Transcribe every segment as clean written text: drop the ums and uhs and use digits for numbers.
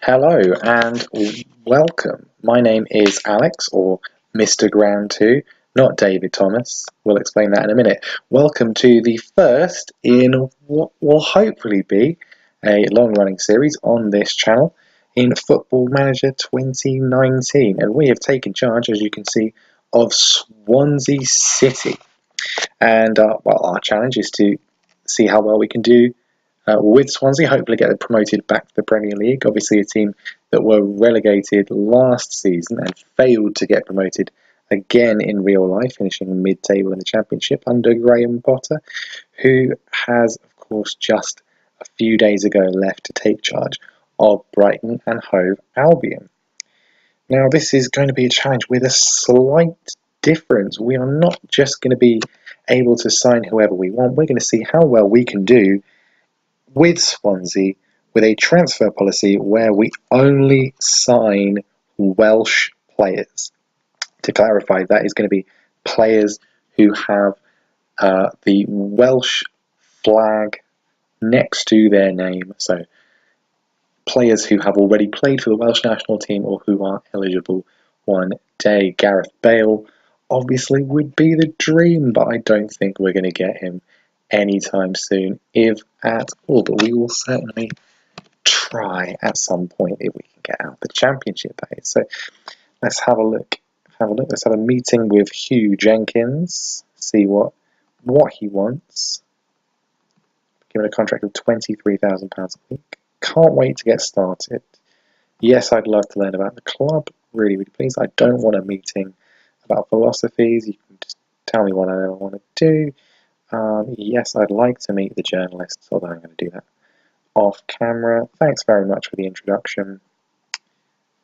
Hello and welcome. My name is Alex, or Mr. Grand 2, not David Thomas. We'll explain that in a minute. Welcome to the first in what will hopefully be a long-running series on this channel in Football Manager 2019. And we have taken charge, as you can see, of Swansea City. And our challenge is to see how well we can do with Swansea, hopefully get them promoted back to the Premier League. Obviously a team that were relegated last season and failed to get promoted again in real life, finishing mid-table in the Championship under Graham Potter, who has, of course, just a few days ago left to take charge of Brighton and Hove Albion. Now, this is going to be a challenge with a slight difference. We are not just going to be able to sign whoever we want. We're going to see how well we can do with Swansea with a transfer policy where we only sign Welsh players. To clarify, that is going to be players who have the Welsh flag next to their name. So players who have already played for the Welsh national team or who are eligible one day. Gareth Bale obviously would be the dream, but I don't think we're going to get him anytime soon, if at all. But we will certainly try at some point if we can get out the Championship. So let's have a look. Let's have a meeting with Hugh Jenkins. See what he wants. Given a contract of £23,000 a week. Can't wait to get started. Yes, I'd love to learn about the club. Really, really please. I don't want a meeting about philosophies. You can just tell me what I want to do. Yes, I'd like to meet the journalists, although I'm going to do that off camera. Thanks very much for the introduction.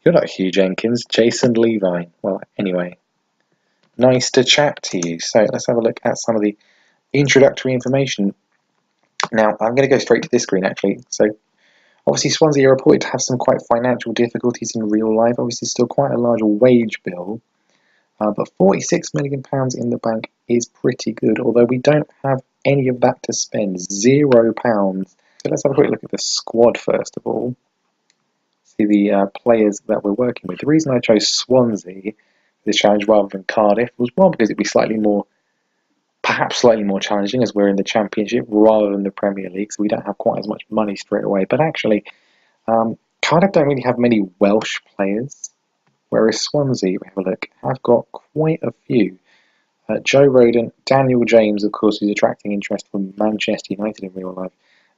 You're not Hugh Jenkins, Jason Levine. Well, anyway, nice to chat to you. So let's have a look at some of the introductory information. Now, I'm going to go straight to this screen, actually. So obviously, Swansea are reported to have some quite financial difficulties in real life. Obviously, still quite a large wage bill. But £46 million in the bank is pretty good, although we don't have any of that to spend. £0. So let's have a quick look at the squad first of all. See the players that we're working with. The reason I chose Swansea for this challenge rather than Cardiff was one, because it'd be perhaps slightly more challenging as we're in the Championship rather than the Premier League, so we don't have quite as much money straight away. But actually, Cardiff don't really have many Welsh players, whereas Swansea, we have a look, have got quite a few. Joe Rodon, Daniel James, of course, who's attracting interest from Manchester United in real life,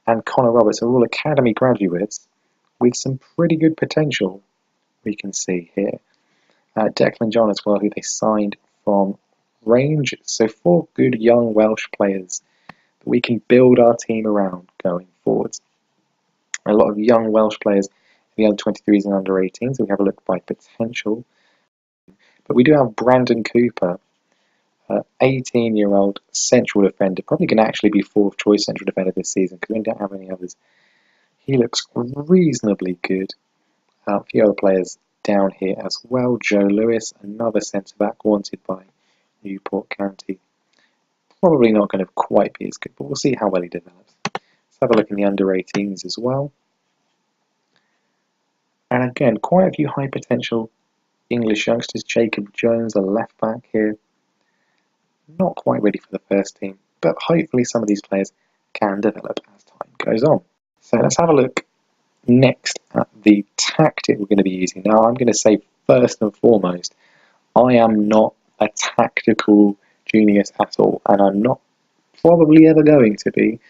and Connor Roberts are all academy graduates with some pretty good potential, we can see here. Declan John as well, who they signed from Rangers. So 4 good young Welsh players that we can build our team around going forwards. A lot of young Welsh players in the under 23s and under 18s, so we have a look by potential. But we do have Brandon Cooper, 18-year-old central defender, probably going to actually be 4th choice central defender this season because we don't have any others. He looks reasonably good. A few other players down here as well. Joe Lewis, another centre-back wanted by Newport County. Probably not going to quite be as good, but we'll see how well he develops. Let's have a look in the under-18s as well. And again, quite a few high potential English youngsters. Jacob Jones, a left-back here. Not quite ready for the first team, but hopefully some of these players can develop as time goes on. So let's have a look next at the tactic we're going to be using. Now, I'm going to say first and foremost, I am not a tactical genius at all, and I'm not probably ever going to be.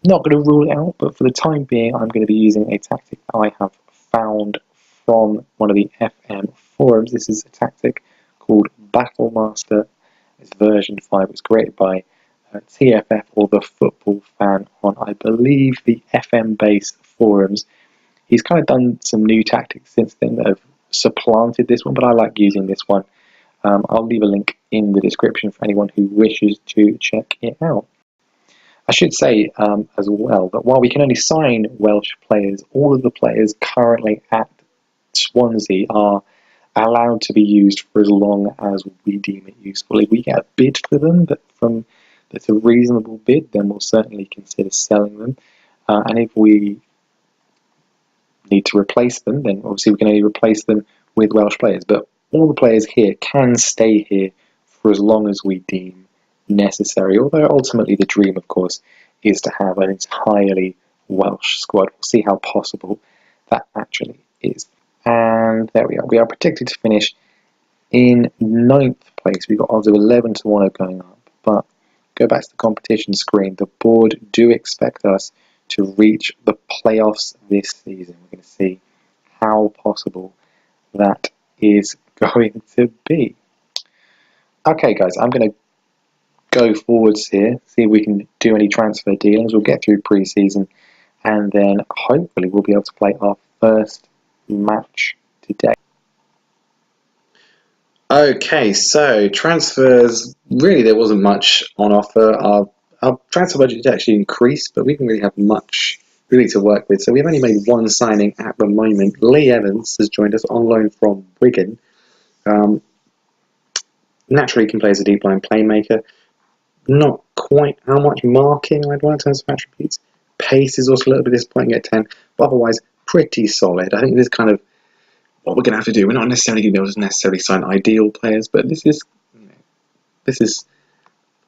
Not going to rule it out, but for the time being, I'm going to be using a tactic that I have found from one of the FM forums. This is a tactic called Battlemaster. It's version 5. It was created by TFF, or the Football Fan, on, I believe, the FM-based forums. He's kind of done some new tactics since then that have supplanted this one, but I like using this one. I'll leave a link in the description for anyone who wishes to check it out. I should say as well that while we can only sign Welsh players, all of the players currently at Swansea are allowed to be used for as long as we deem it useful. If we get a bid for them that's a reasonable bid, then we'll certainly consider selling them. And if we need to replace them, then obviously we can only replace them with Welsh players. But all the players here can stay here for as long as we deem necessary. Although ultimately the dream, of course, is to have an entirely Welsh squad. We'll see how possible that actually is. And there we are. We are predicted to finish in 9th place. We've got odds of 11-1 of going up. But go back to the competition screen. The board do expect us to reach the playoffs this season. We're going to see how possible that is going to be. Okay, guys, I'm going to go forwards here, see if we can do any transfer dealings. We'll get through pre-season, and then hopefully we'll be able to play our first match today. Okay, so transfers, really there wasn't much on offer. Our transfer budget actually increased, but we didn't really have much really to work with. So we've only made one signing at the moment. Lee Evans has joined us on loan from Wigan. Naturally, he can play as a deep line playmaker. Not quite how much marking I'd want in terms of attributes. Pace is also a little bit disappointing at 10, but otherwise pretty solid. I think this is kind of what we're going to have to do. We're not necessarily going to be able to necessarily sign ideal players, but this is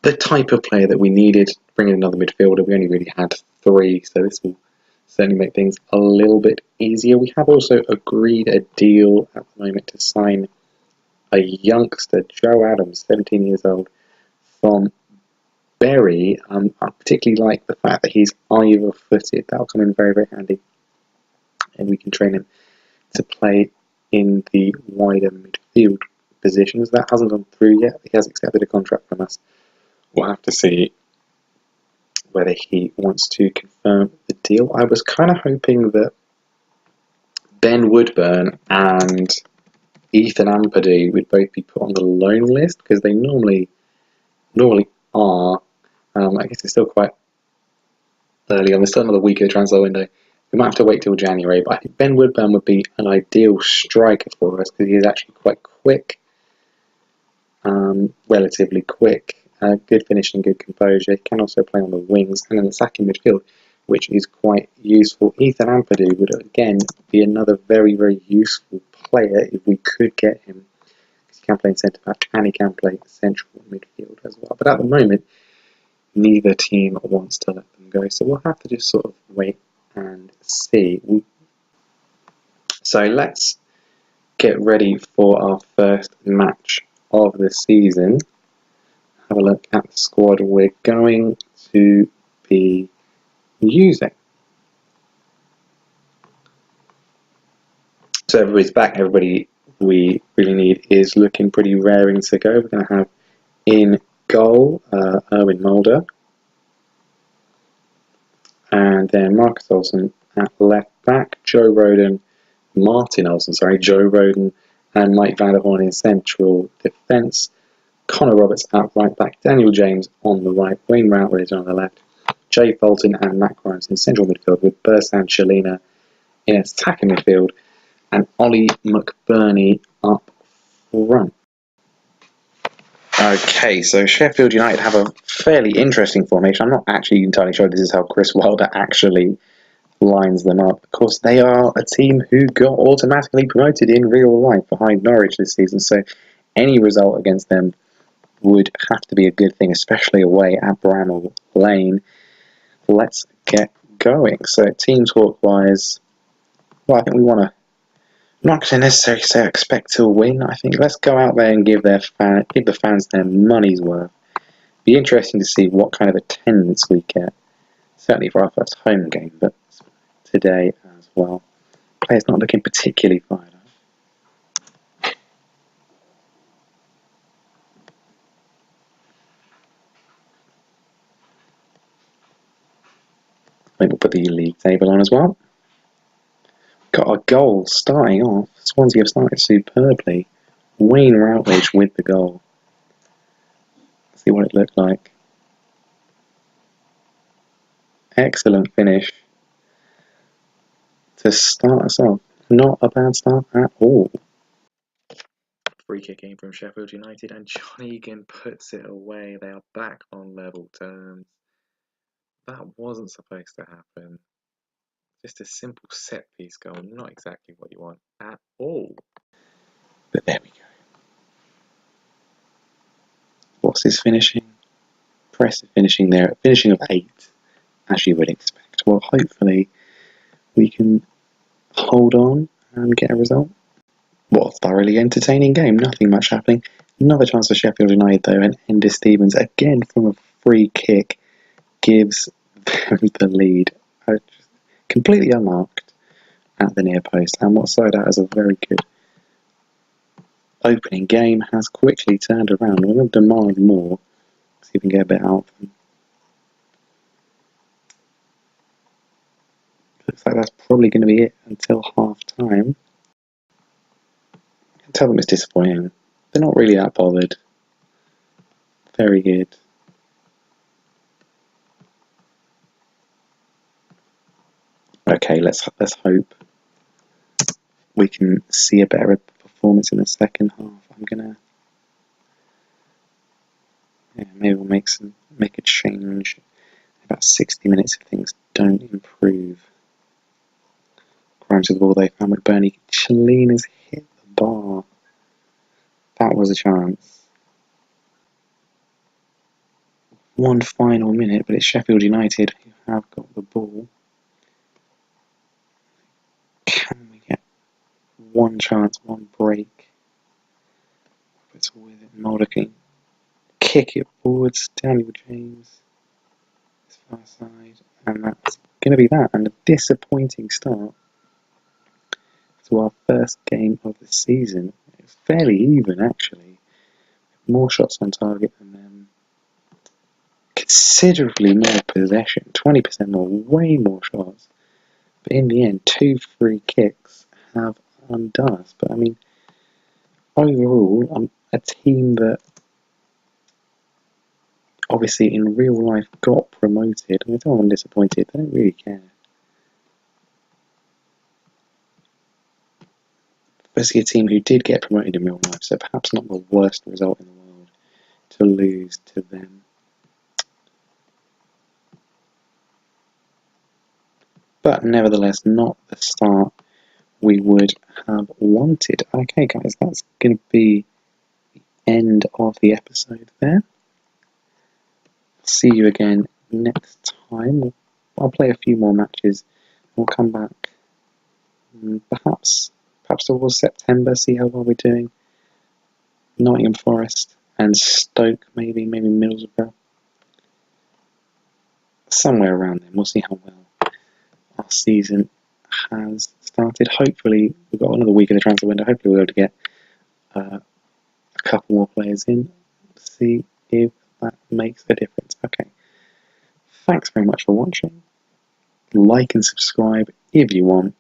the type of player that we needed. Bringing another midfielder, we only really had 3, so this will certainly make things a little bit easier. We have also agreed a deal at the moment to sign a youngster, Joe Adams, 17 years old, from Berry. I particularly like the fact that he's either-footed. That'll come in very, very handy, and we can train him to play in the wider midfield positions. That hasn't gone through yet. He has accepted a contract from us. We'll have to see whether he wants to confirm the deal. I was kind of hoping that Ben Woodburn and Ethan Ampadu would both be put on the loan list, because they normally are. I guess it's still quite early on. There's still another week of the transfer window. We might have to wait till January, but I think Ben Woodburn would be an ideal striker for us, because he is actually quite quick, relatively quick, good finishing, good composure. He can also play on the wings and in the attacking midfield, which is quite useful. Ethan Ampadu would again be another very, very useful player if we could get him, because he can play in centre back and he can play central midfield as well. But at the moment, neither team wants to let them go, so we'll have to just sort of wait and see. So let's get ready for our first match of the season. Have a look at the squad we're going to be using. So everybody's back. Everybody we really need is looking pretty raring to go. We're going to have in goal Erwin Mulder, and then Marcus Olsen at left back, Joe Roden, and Mike Vanderhorn in central defence, Connor Roberts at right back, Daniel James on the right, Wayne Routledge on the left, Jay Fulton and Matt Grimes in central midfield, with Bursan Shalina in attacking midfield, and Ollie McBurney up front. Okay, so Sheffield United have a fairly interesting formation. I'm not actually entirely sure this is how Chris Wilder actually lines them up. Of course, they are a team who got automatically promoted in real life behind Norwich this season, so any result against them would have to be a good thing, especially away at Bramall Lane. Let's get going. So team talk wise, well, I think we want to not going to necessarily say expect to win. I think let's go out there and give the fans their money's worth. Be interesting to see what kind of attendance we get. Certainly for our first home game, but today as well. Players not looking particularly fired up. I think we'll put the league table on as well. Got our goal starting off. Swansea have started superbly. Wayne Routledge with the goal. Let's see what it looked like. Excellent finish to start us off. Not a bad start at all. Free kick in from Sheffield United, and John Egan puts it away. They are back on level terms. That wasn't supposed to happen. Just a simple set piece goal, not exactly what you want at all. But there we go. What's his finishing? Impressive finishing there. Finishing of 8, as you would expect. Well, hopefully we can hold on and get a result. What a thoroughly entertaining game. Nothing much happening. Another chance for Sheffield United though, and Ender Stevens again from a free kick gives them the lead. Completely unmarked at the near post, and what started out as a very good opening game has quickly turned around. We're going to demand more, see if we can get a bit out of them. Looks like that's probably going to be it until half time. I can tell them it's disappointing. They're not really that bothered. Very good. Okay, let's hope we can see a better performance in the second half. I'm gonna, maybe we'll make a change in about 60 minutes if things don't improve. Grimes with the ball, they found McBurney. Clean has hit the bar. That was a chance. One final minute, but it's Sheffield United who have got the ball. Can we get one chance, one break? It's with it. Mulder can kick it forwards. Daniel James. Far side, and that's going to be that. And a disappointing start to our first game of the season. It's fairly even, actually. More shots on target than them. Considerably more possession. 20% more, way more shots. But in the end, 2 free kicks have undone us. But I mean, overall, a team that obviously in real life got promoted. I don't want disappointed. They don't really care. Especially a team who did get promoted in real life, so perhaps not the worst result in the world to lose to them. But nevertheless, not the start we would have wanted. Okay, guys, that's going to be the end of the episode there. See you again next time. I'll play a few more matches. We'll come back perhaps towards September, see how well we're doing. Nottingham Forest and Stoke, maybe Middlesbrough. Somewhere around then. We'll see how well our season has started. Hopefully, we've got another week of the transfer window. Hopefully, we'll be able to get a couple more players in. See if that makes a difference. Okay. Thanks very much for watching. Like and subscribe if you want.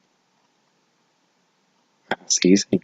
I'll see you soon.